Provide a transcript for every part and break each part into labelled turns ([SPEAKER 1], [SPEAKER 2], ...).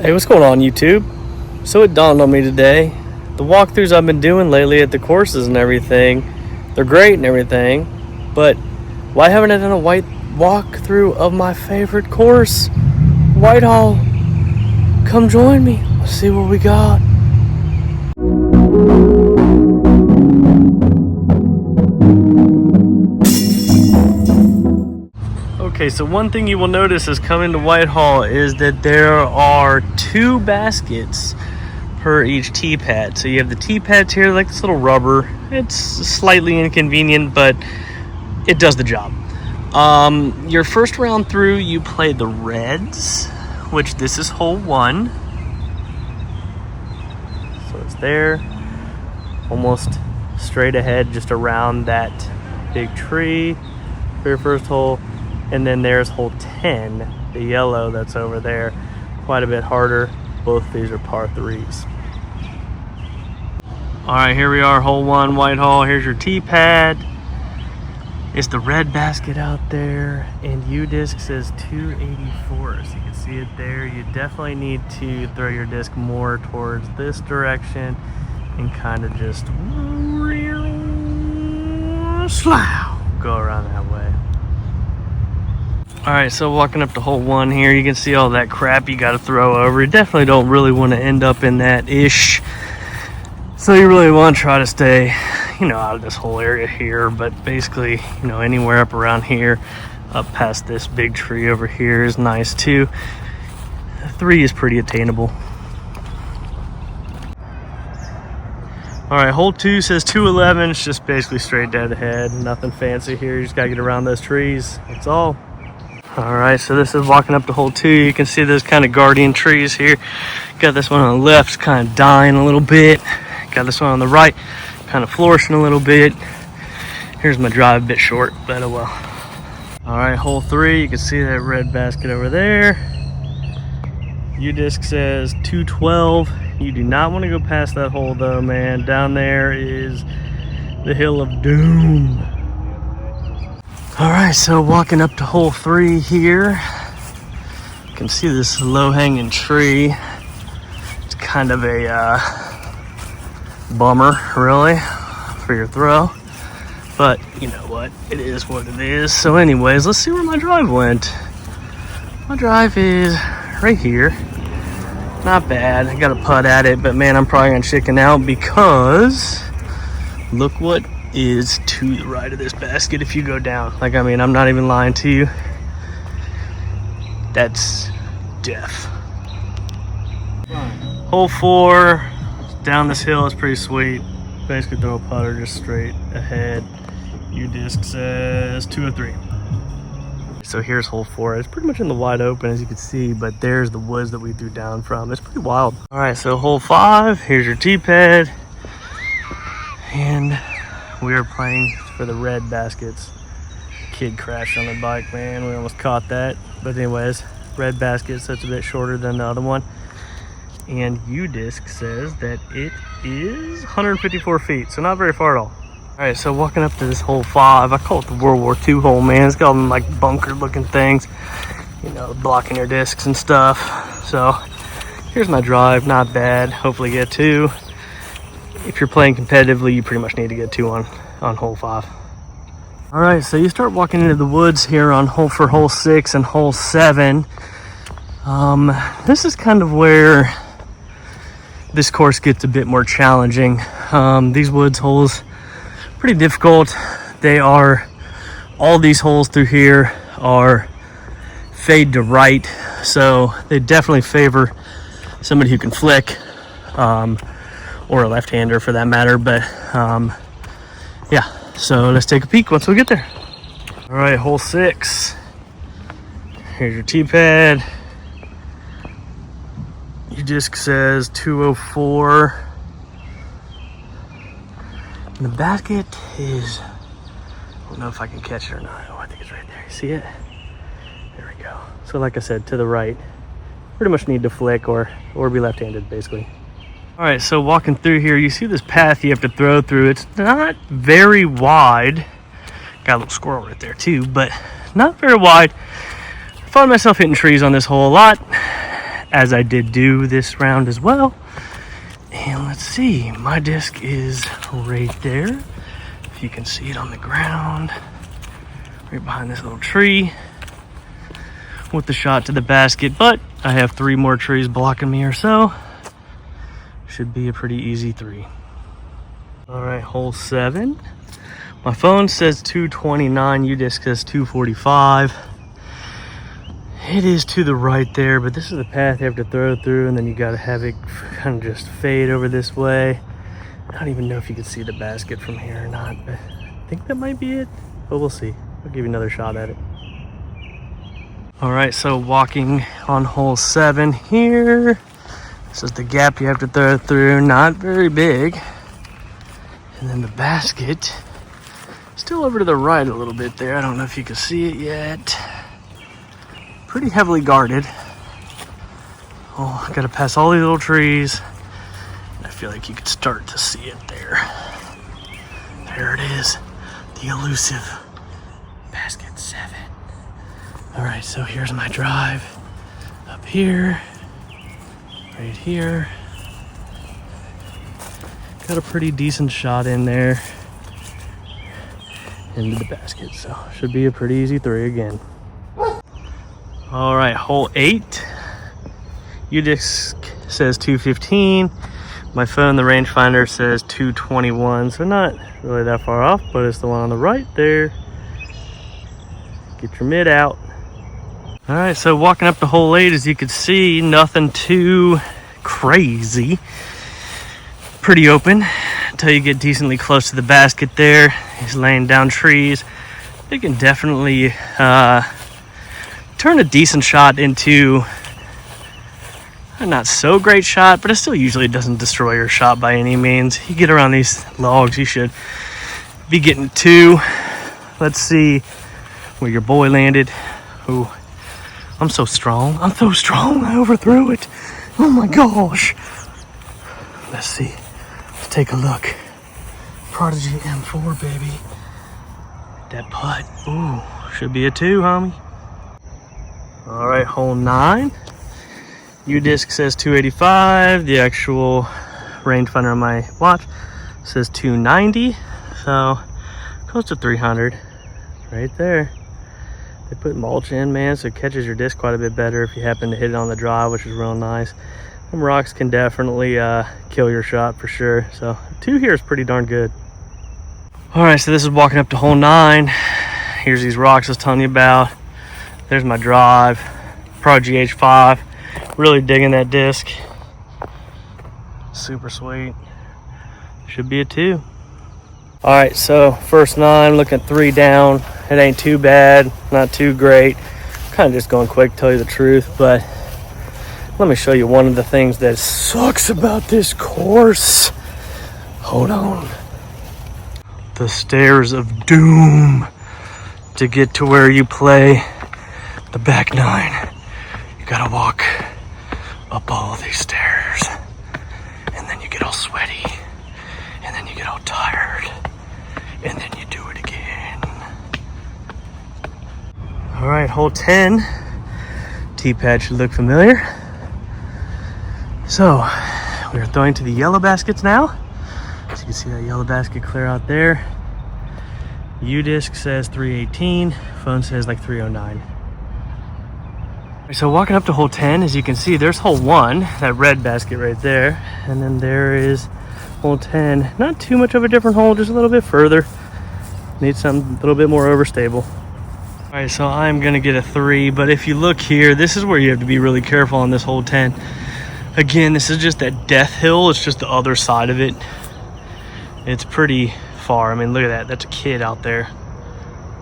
[SPEAKER 1] Hey, what's going on, YouTube? So it dawned on me today, the walkthroughs I've been doing lately at the courses and everything, they're great and everything, but why haven't I done a walkthrough of my favorite course, Whitehall? Come join me. Let's see what we got. Okay, so one thing you will notice is coming to Whitehall is that there are 2 baskets per each tee pad. So you have the tee pads here, like this little rubber. It's slightly inconvenient, but it does the job. Your first round through, you play the reds, which this is hole 1. So it's there, almost straight ahead, just around that big tree for your first hole. And then there's hole 10, the yellow that's over there, quite a bit harder. Both these are par 3s. All right, here we are, hole 1, Whitehall. Here's your tee pad. It's the red basket out there, and U-disc says 284, so you can see it there. You definitely need to throw your disc more towards this direction and kind of just go around that way. All right, so walking up to hole 1 here, you can see all that crap you got to throw over. You definitely don't really want to end up in that ish. So you really want to try to stay, out of this whole area here, but basically, anywhere up around here, up past this big tree over here is nice too. 3 is pretty attainable. All right, hole 2 says 211. It's just basically straight dead ahead. Nothing fancy here. You just gotta get around those trees. That's all. All right, so this is walking up to hole 2. You can see those kind of guardian trees here. Got this one on the left, kind of dying a little bit. Got this one on the right, kind of flourishing a little bit. Here's my drive, a bit short, but oh well. All right, hole 3, you can see that red basket over there. U-disc says 212. You do not want to go past that hole though, man. Down there is the hill of doom. All right, so walking up to hole 3 here, you can see this low-hanging tree. It's kind of a bummer, really, for your throw. But you know what? It is what it is. So anyways, let's see where my drive went. My drive is right here. Not bad. I got a putt at it, but man, I'm probably gonna chicken out because look what is to the right of this basket if you go down. I'm not even lying to you. That's death. Hole 4, down this hill is pretty sweet. Basically throw a putter just straight ahead. U-disc says 203. So here's hole 4. It's pretty much in the wide open, as you can see, but there's the woods that we threw down from. It's pretty wild. All right, so hole 5, here's your tee pad. And we are playing for the red baskets. Kid crashed on the bike, man. We almost caught that. But anyways, red basket, so it's a bit shorter than the other one. And U-disc says that it is 154 feet, so not very far at all. All right, so walking up to this hole 5, I call it the World War II hole, man. It's got them like bunker looking things, blocking your discs and stuff. So here's my drive, not bad. Hopefully get 2. If you're playing competitively, you pretty much need to get 2 on hole 5. All right, so you start walking into the woods here on hole 6 and hole 7. This is kind of where this course gets a bit more challenging. These woods holes, pretty difficult. All these holes through here are fade to right, so they definitely favor somebody who can flick, or a left-hander for that matter. But yeah, so let's take a peek once we get there. All right, hole 6. Here's your tee pad. Your disc says 204. And the basket is, I don't know if I can catch it or not. Oh, I think it's right there. You see it? There we go. So like I said, to the right. Pretty much need to flick or be left-handed, basically. All right, so walking through here, you see this path you have to throw through. It's not very wide. Got a little squirrel right there too, but not very wide. I find myself hitting trees on this hole a lot. as I did do this round as well. And let's see, my disc is right there. If you can see it on the ground, right behind this little tree with the shot to the basket. But I have 3 more trees blocking me or so. Should be a pretty easy 3. All right, hole 7. My phone says 229, U-Disc says 245. It is to the right there, but this is the path you have to throw through, and then you gotta have it kind of just fade over this way. I don't even know if you can see the basket from here or not, but I think that might be it, but we'll see. I'll give you another shot at it. All right, so walking on hole 7 here. This is the gap you have to throw through, not very big. And then the basket, still over to the right a little bit there. I don't know if you can see it yet. Pretty heavily guarded. Oh, I gotta pass all these little trees. I feel like you could start to see it there. There it is, the elusive basket 7. All right, so here's my drive up here, right here. Got a pretty decent shot in there into the basket, so should be a pretty easy 3 again. All right, hole 8. U-Disc says 215. My phone, the rangefinder, says 221, so not really that far off, but it's the one on the right there. Get your mid out. All right, so walking up to hole 8, as you can see, nothing too crazy. Pretty open until you get decently close to the basket there. He's laying down trees. They can definitely turn a decent shot into a not so great shot, but it still usually doesn't destroy your shot by any means. You get around these logs, you should be getting 2. Let's see where your boy landed. Ooh, I'm so strong. I'm so strong. I overthrew it. Oh my gosh. Let's see. Let's take a look. Prodigy M4, baby. That putt. Ooh, should be a 2, homie. All right, hole 9. U-Disc says 285. The actual rangefinder on my watch says 290. So close to 300. Right there. They put mulch in, man, so it catches your disc quite a bit better if you happen to hit it on the drive, which is real nice. Them rocks can definitely kill your shot for sure. So 2 here is pretty darn good. All right, so this is walking up to hole 9. Here's these rocks I was telling you about. There's my drive, Prodigy H5. Really digging that disc. Super sweet. Should be a 2. All right, so first 9, looking at 3 down. It ain't too bad, not too great. Kind of just going quick, to tell you the truth, but let me show you one of the things that sucks about this course. Hold on. The stairs of doom to get to where you play the back 9. You gotta walk up all these stairs, and then you get all sweaty, and then you get all tired, and then you do it again. All right, hole 10. Tee-pad should look familiar. So we're throwing to the yellow baskets now. So you can see that yellow basket clear out there. U-Disc says 318. Phone says like 309. So walking up to hole 10, as you can see, there's hole 1, that red basket right there. And then there is hole 10. Not too much of a different hole, just a little bit further. Need something a little bit more overstable. All right, so I'm gonna get a 3, but if you look here, this is where you have to be really careful on this hole 10. Again, this is just that death hill. It's just the other side of it. It's pretty far. I mean, look at that. That's a kid out there.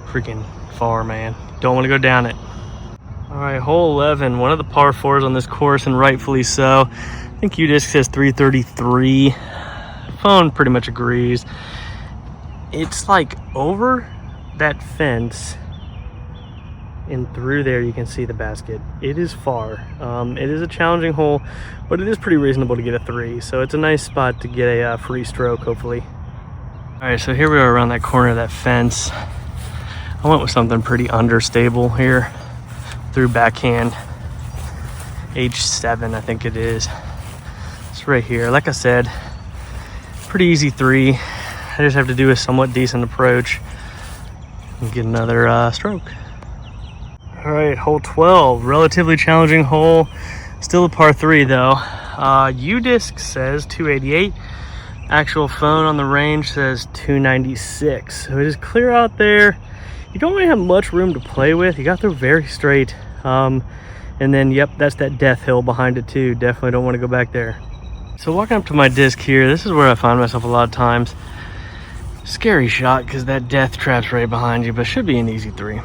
[SPEAKER 1] Freaking far, man. Don't want to go down it. All right, hole 11, one of the par 4s on this course, and rightfully so. I think U-Disc says 333. Phone pretty much agrees. It's like over that fence and through there you can see the basket. It is far. It is a challenging hole, but it is pretty reasonable to get a 3. So it's a nice spot to get a free stroke, hopefully. All right, so here we are around that corner of that fence. I went with something pretty understable here. Through backhand, H7, I think it is. It's right here. Like I said, pretty easy 3. I just have to do a somewhat decent approach and get another stroke. All right, hole 12, relatively challenging hole. Still a par 3 though. U-Disc says 288. Actual phone on the range says 296. So it is clear out there. You don't really have much room to play with. You got through very straight. And then, yep, that's that death hill behind it too. Definitely don't want to go back there. So walking up to my disc here, this is where I find myself a lot of times. Scary shot because that death trap's right behind you, but should be an easy 3.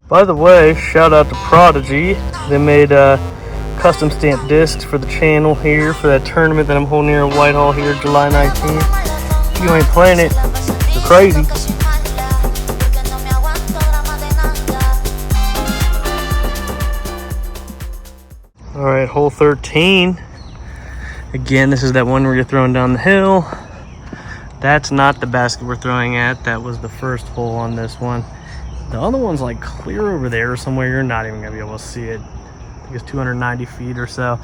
[SPEAKER 1] By the way, shout out to Prodigy. They made custom stamped discs for the channel here for that tournament that I'm holding here in Whitehall here July 19th. If you ain't playing it, you're crazy. All right, hole 13. Again, this is that one where you're throwing down the hill. That's not the basket we're throwing at. That was the first hole on this one. The other one's like clear over there somewhere. You're not even gonna be able to see it. I think it's 290 feet or so.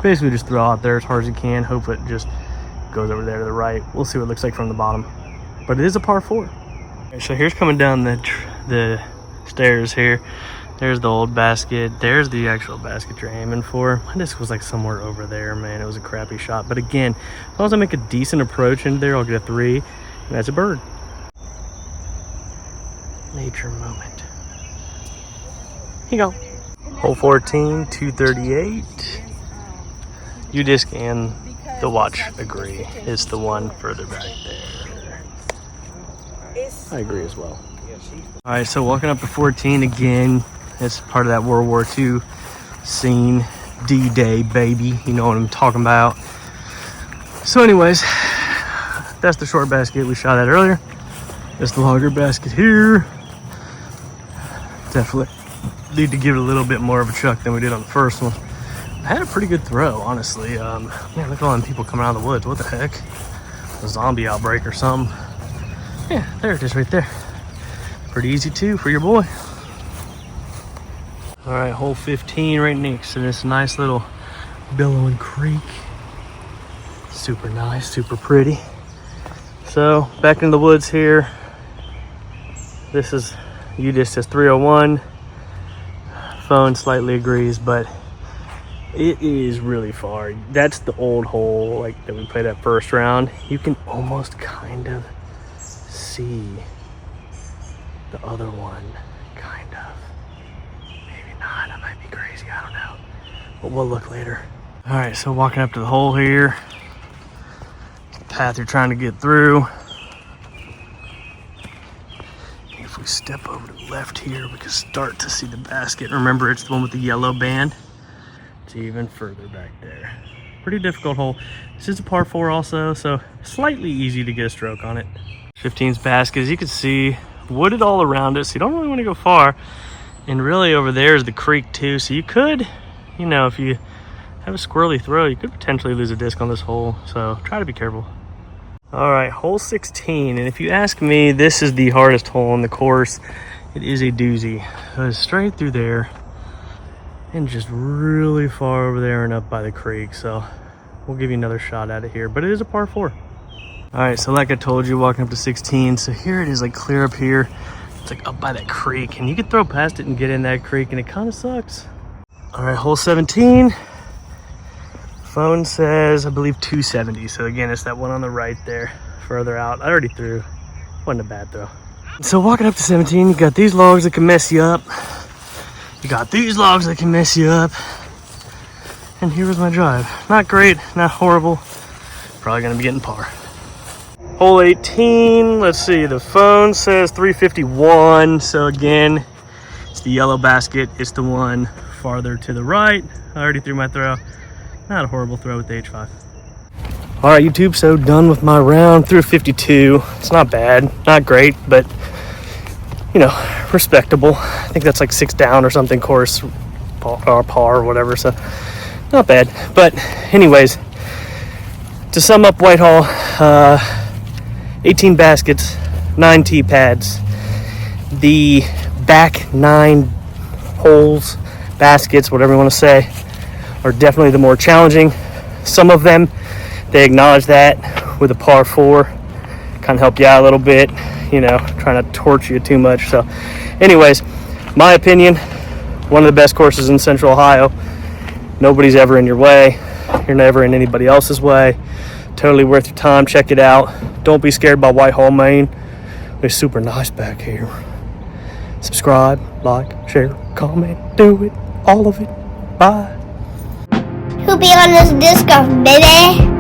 [SPEAKER 1] Basically just throw out there as hard as you can. Hope it just goes over there to the right. We'll see what it looks like from the bottom. But it is a par 4. Okay, so here's coming down the stairs here. There's the old basket. There's the actual basket you're aiming for. My disc was like somewhere over there, man. It was a crappy shot. But again, as long as I make a decent approach into there, I'll get a 3. And that's a bird. Nature moment. Here you go. Hole 14, 238. U-Disc and the watch agree. It's the one further back there. I agree as well. All right, so walking up to 14 again. It's part of that World War II scene. D-Day, baby. You know what I'm talking about. So anyways, that's the short basket we shot at earlier. That's the longer basket here. Definitely need to give it a little bit more of a chuck than we did on the first one. I had a pretty good throw, honestly. Man, look at all them people coming out of the woods. What the heck? A zombie outbreak or something. Yeah, there it is right there. Pretty easy too for your boy. All right, hole 15 right next to this nice little billowing creek. Super nice, super pretty. So back into the woods here. This is U-Disc says 301. Phone slightly agrees, but it is really far. That's the old hole like that we played that first round. You can almost kind of see the other one, kind of. Maybe not, I might be crazy, I don't know. But we'll look later. All right, so walking up to the hole here. Path you're trying to get through. If we step over to the left here, we can start to see the basket. Remember, it's the one with the yellow band. It's even further back there. Pretty difficult hole. This is a par 4 also, so slightly easy to get a stroke on it. 15's basket, as you can see, wooded all around it, so you don't really want to go far. And really over there is the creek too, so you could, you know, if you have a squirrely throw, you could potentially lose a disc on this hole, so try to be careful. All right, hole 16, and if you ask me, this is the hardest hole on the course. It is a doozy. It goes straight through there and just really far over there and up by the creek, so we'll give you another shot at it here, but it is a par 4. All right, so like I told you, walking up to 16, so here it is, like clear up here. It's like up by that creek, and you can throw past it and get in that creek, and it kind of sucks. All right, hole 17. Phone says, I believe 270. So again, it's that one on the right there, further out. I already threw. Wasn't a bad throw. So walking up to 17, you got these logs that can mess you up. You got these logs that can mess you up. And here was my drive. Not great, not horrible. Probably gonna be getting par. Hole 18, let's see, the phone says 351. So again, it's the yellow basket. It's the one farther to the right. I already threw my throw. Not a horrible throw with the H5. All right, YouTube, so done with my round. Threw a 52. It's not bad, not great, but you know, respectable. I think that's like 6 down or something, course, or par or whatever, so not bad. But anyways, to sum up Whitehall, 18 baskets, 9 tee pads. The back 9 holes baskets, whatever you want to say, are definitely the more challenging. Some of them, they acknowledge that with a par 4, kind of help you out a little bit, you know, trying to torture you too much. So anyways, my opinion, one of the best courses in Central Ohio. Nobody's ever in your way. You're never in anybody else's way. Totally worth your time. Check it out. Don't be scared by Whitehall, Maine. It's super nice back here. Subscribe, like, share, comment, do it, all of it. Bye.
[SPEAKER 2] Who be on this disc golf, baby?